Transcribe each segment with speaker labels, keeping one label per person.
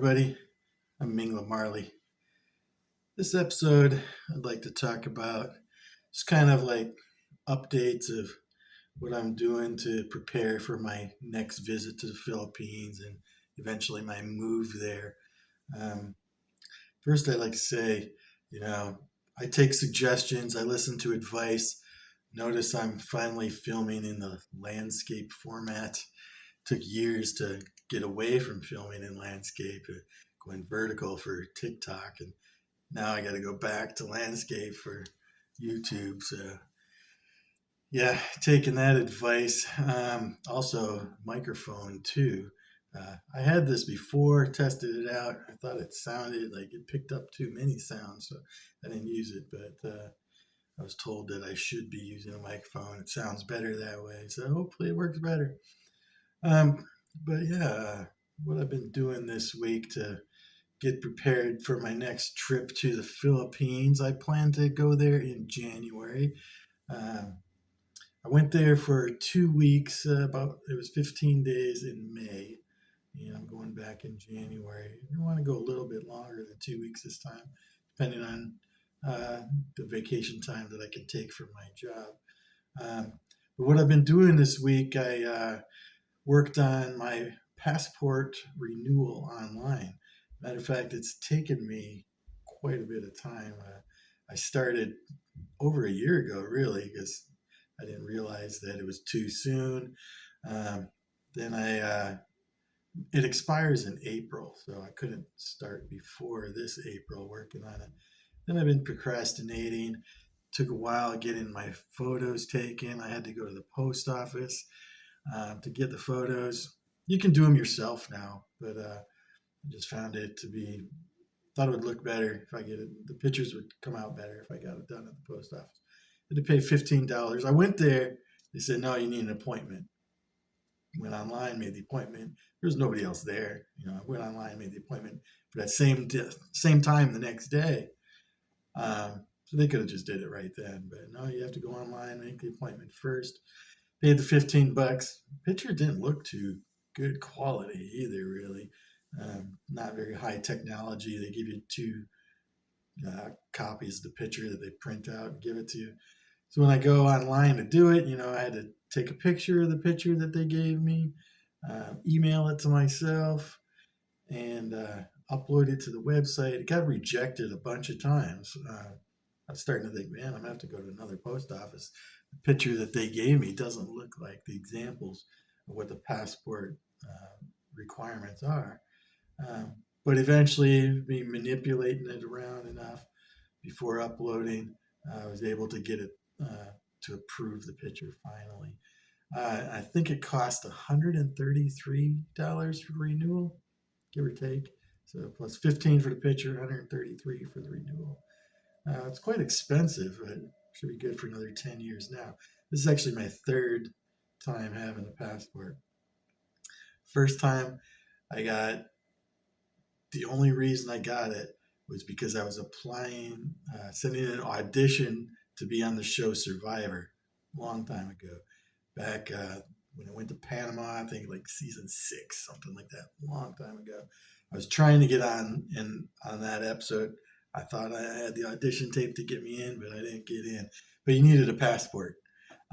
Speaker 1: everybody. I'm Mingla Marley. This episode, I'd like to talk about just kind of like updates of what I'm doing to prepare for my next visit to the Philippines and eventually my move there. Um, First, I'd like to say, you know, I take suggestions, I listen to advice. Notice I'm finally filming in the landscape format. Took years to get away from filming in landscape, going vertical for TikTok, and now I got to go back to landscape for YouTube. So yeah, taking that advice. Also, microphone too. I had this before, tested it out. I thought it sounded like it picked up too many sounds, so I didn't use it. But I was told that I should be using a microphone. It sounds better that way, so hopefully it works better. Um, but yeah, what I've been doing this week to get prepared for my next trip to the Philippines. I plan to go there in January. Um, I went there for 2 weeks. About it was 15 days in May. And I'm going back in January. I want to go a little bit longer than 2 weeks this time, depending on uh, the vacation time that I can take for my job. Um, but what I've been doing this week, I worked on my passport renewal online. Matter of fact, it's taken me quite a bit of time. I started over a year ago, really, because I didn't realize that it was too soon. Um, then it expires in April, so I couldn't start before this April working on it. Then I've been procrastinating. Took a while getting my photos taken. I had to go to the post office to get the photos. You can do them yourself now, but I just found it to be, thought it would look better if I get it. The pictures would come out better if I got it done at the post office. I had to pay $15. I went there. They said, no, you need an appointment. Went online, made the appointment. There was nobody else there. I went online, made the appointment for that same time the next day. So they could have just did it right then, but no, you have to go online, make the appointment first. Paid the $15. Picture didn't look too good quality either, really. Not very high technology. They give you two copies of the picture that they print out and give it to you. So when I go online to do it, I had to take a picture of the picture that they gave me, email it to myself, and upload it to the website. It got rejected a bunch of times. I was starting to think, man, I'm going to have to go to another post office. The picture that they gave me doesn't look like the examples of what the passport requirements are. But eventually, me manipulating it around enough before uploading, I was able to get it to approve the picture finally. I think it cost $133 for renewal, give or take. So plus 15 for the picture, 133 for the renewal. It's quite expensive, but should be good for another 10 years now. This is actually my third time having a passport. First time the only reason I got it was because I was applying, sending an audition to be on the show Survivor a long time ago. Back when I went to Panama, I think like season 6, something like that, a long time ago. I was trying to get on that episode. I thought I had the audition tape to get me in, but I didn't get in. But you needed a passport.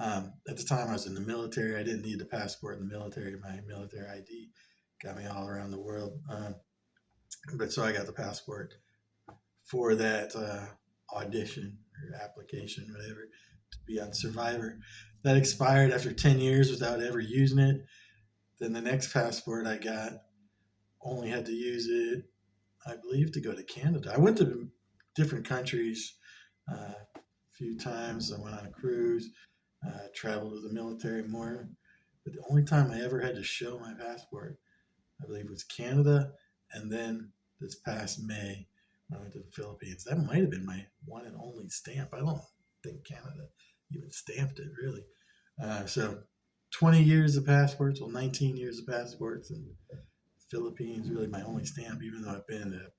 Speaker 1: At the time, I was in the military. I didn't need the passport in the military. My military ID got me all around the world. But so I got the passport for that audition or application, whatever, to be on Survivor. That expired after 10 years without ever using it. Then the next passport I got, only had to use it, I believe, to go to Canada. I went to different countries a few times. I went on a cruise, traveled with the military more. But the only time I ever had to show my passport, I believe, was Canada, and then this past May when I went to the Philippines. That might have been my one and only stamp. I don't think Canada even stamped it, really. So 20 years of passports, 19 years of passports, and Philippines really my only stamp, even though I've been to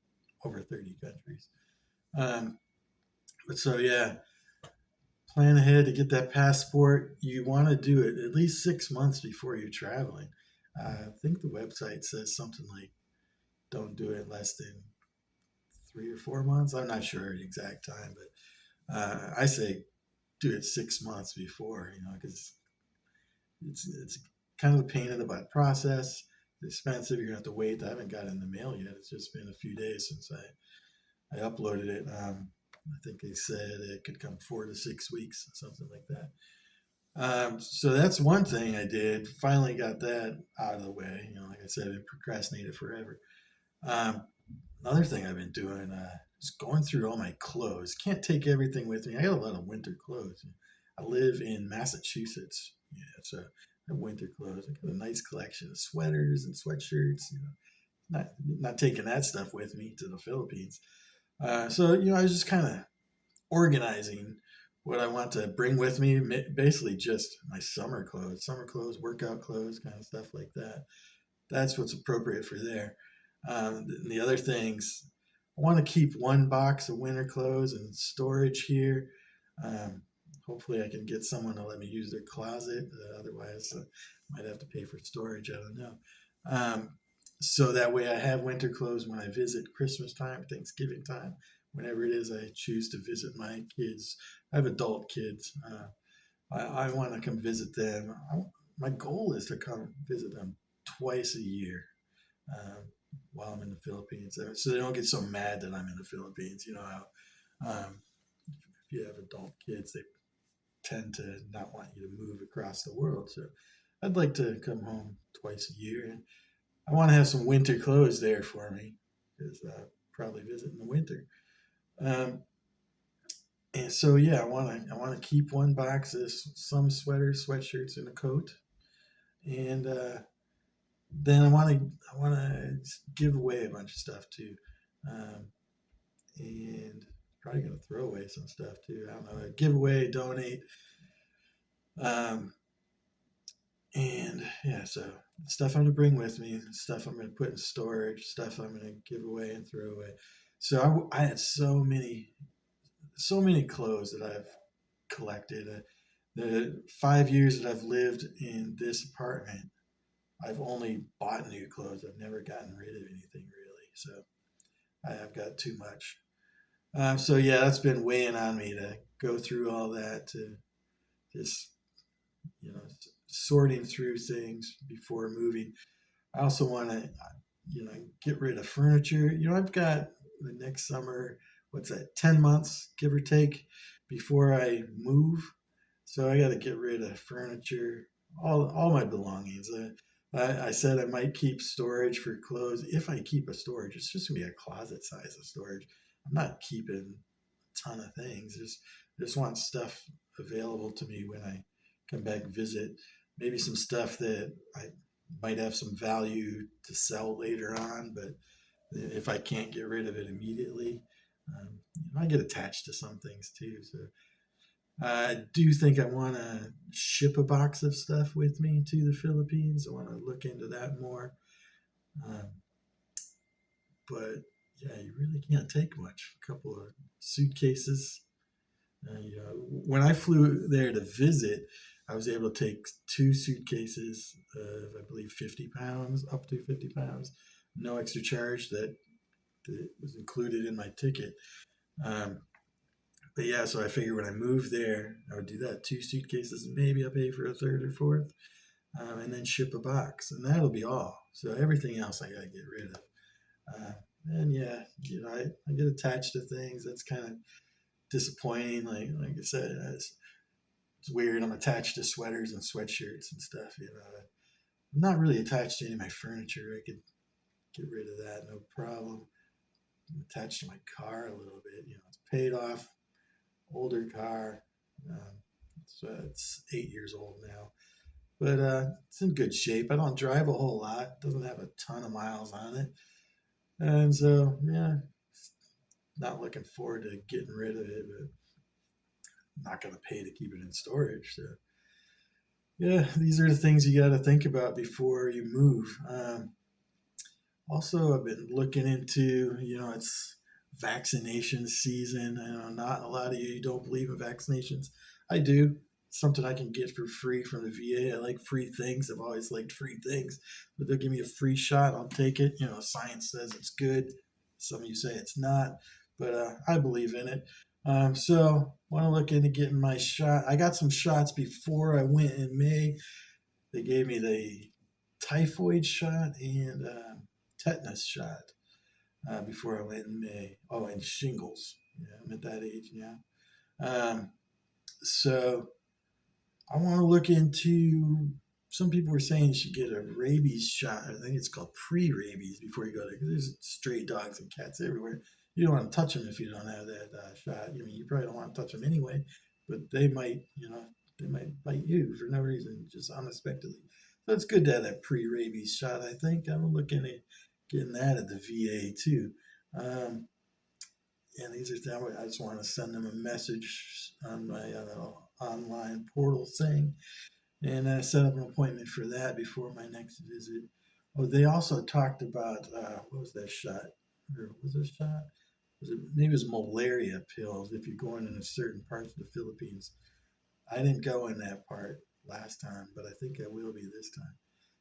Speaker 1: over 30 countries. But so, yeah, plan ahead to get that passport. You want to do it at least 6 months before you're traveling. I think the website says something like don't do it less than 3 or 4 months. I'm not sure the exact time, but I say do it 6 months before, because it's kind of a pain in the butt process. It's expensive. You're gonna have to wait. I haven't got it in the mail yet. It's just been a few days since I uploaded it. I think they said it could come 4 to 6 weeks, something like that. So that's one thing I did. Finally got that out of the way. Like I said, I've been procrastinated forever. Um, Another thing I've been doing is going through all my clothes. Can't take everything with me. I got a lot of winter clothes. I live in Massachusetts, so I have winter clothes. I got a nice collection of sweaters and sweatshirts. Not taking that stuff with me to the Philippines. So I was just kind of organizing what I want to bring with me. Basically, just my summer clothes, workout clothes, kind of stuff like that. That's what's appropriate for there. The other things, I want to keep one box of winter clothes in storage here. Um, Hopefully, I can get someone to let me use their closet. Otherwise, I might have to pay for storage. I don't know. Um, so that way, I have winter clothes when I visit Christmas time, Thanksgiving time, whenever it is I choose to visit my kids. I have adult kids. I want to come visit them. My goal is to come visit them twice a year um, while I'm in the Philippines, so they don't get so mad that I'm in the Philippines. You know how if you have adult kids, they tend to not want you to move across the world. So I'd like to come home twice a year, and I want to have some winter clothes there for me because I'll probably visit in the winter. Um, and so yeah, I want to keep one box of some sweaters, sweatshirts, and a coat, and then I want to give away a bunch of stuff too. Um, and probably gonna throw away some stuff too. I don't know, give away, donate, um, and yeah. So stuff I'm gonna bring with me, stuff I'm gonna put in storage, stuff I'm gonna give away and throw away. So I had so many clothes that I've collected. The 5 years that I've lived in this apartment, I've only bought new clothes. I've never gotten rid of anything really. So I have got too much. So yeah, that's been weighing on me to go through all that, to just sorting through things before moving. I also want to get rid of furniture. I've got the next summer, what's that, 10 months give or take before I move. So I got to get rid of furniture, all my belongings. I said I might keep storage for clothes. If I keep a storage, it's just gonna be a closet size of storage. I'm not keeping a ton of things. Just want stuff available to me when I come back visit. Maybe some stuff that I might have some value to sell later on, but if I can't get rid of it immediately, I get attached to some things too. So I do think I want to ship a box of stuff with me to the Philippines. I want to look into that more. Um, but yeah, you really can't take much. A couple of suitcases. When I flew there to visit, I was able to take 2 suitcases of, I believe, 50 pounds, up to 50 pounds. No extra charge that was included in my ticket. Um, but yeah, so I figured when I moved there, I would do that. 2 suitcases, maybe I'll pay for a third or fourth, and then ship a box, and that'll be all. So everything else I gotta get rid of. Uh, and yeah, I get attached to things. That's kind of disappointing. Like I said, it's weird. I'm attached to sweaters and sweatshirts and stuff. I'm not really attached to any of my furniture. I could get rid of that, no problem. I'm attached to my car a little bit. It's paid off, older car. So it's 8 years old now, but it's in good shape. I don't drive a whole lot. It doesn't have a ton of miles on it, and so yeah, not looking forward to getting rid of it, but I'm not going to pay to keep it in storage. So yeah, these are the things you got to think about before you move. Also, I've been looking into, it's vaccination season. I know not a lot of you don't believe in vaccinations. I do. something I can get for free from the VA. I like free things. I've always liked free things, but they'll give me a free shot. I'll take it. Science says it's good. Some of you say it's not, but I believe in it. So want to look into getting my shot. I got some shots before I went in May. They gave me the typhoid shot and tetanus shot before I went in May. Oh, and shingles. Yeah, I'm at that age now. So I want to look into. Some people were saying you should get a rabies shot. I think it's called pre-rabies before you go there, because there's stray dogs and cats everywhere. You don't want to touch them if you don't have that shot. I mean, you probably don't want to touch them anyway, but they might, they might bite you for no reason, just unexpectedly. So it's good to have that pre-rabies shot. I think I'm looking at getting that at the VA too. And these are, I just want to send them a message on my online portal thing and set up an appointment for that before my next visit. Oh, they also talked about what was that shot? Or was it a shot? Maybe it was malaria pills if you're going in a certain parts of the Philippines. I didn't go in that part last time, but I think I will be this time.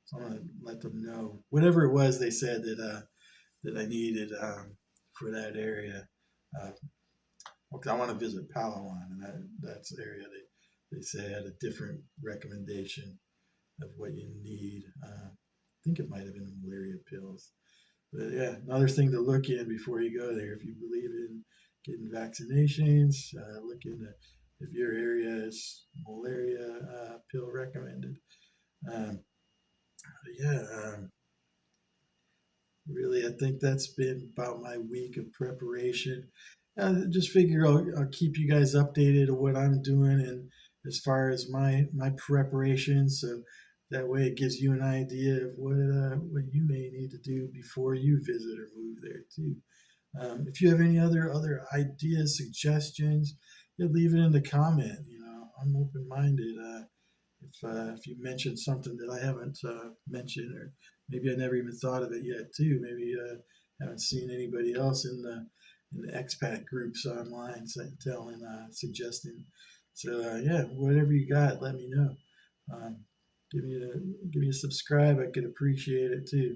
Speaker 1: So I'm gonna let them know whatever it was they said that I needed for that area. I want to visit Palawan, and that's the area they say had a different recommendation of what you need. I think it might have been malaria pills. But yeah, another thing to look in before you go there. If you believe in getting vaccinations, look into if your area is malaria pill recommended. Um, yeah, really, I think that's been about my week of preparation. Just figure I'll keep you guys updated of what I'm doing and as far as my preparation, so that way it gives you an idea of what you may need to do before you visit or move there too. If you have any other ideas, suggestions, leave it in the comment. I'm open minded. If you mentioned something that I haven't mentioned, or maybe I never even thought of it yet too. Maybe haven't seen anybody else in the expat groups online telling, suggesting. So yeah, whatever you got, let me know. Um, give me a subscribe. I could appreciate it too.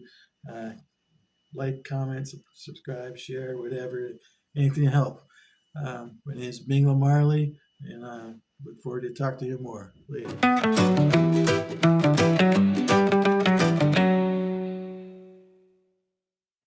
Speaker 1: Uh, like, comment, subscribe, share, whatever, anything to help. My name is Mingla Marley, and look forward to talk to you more later.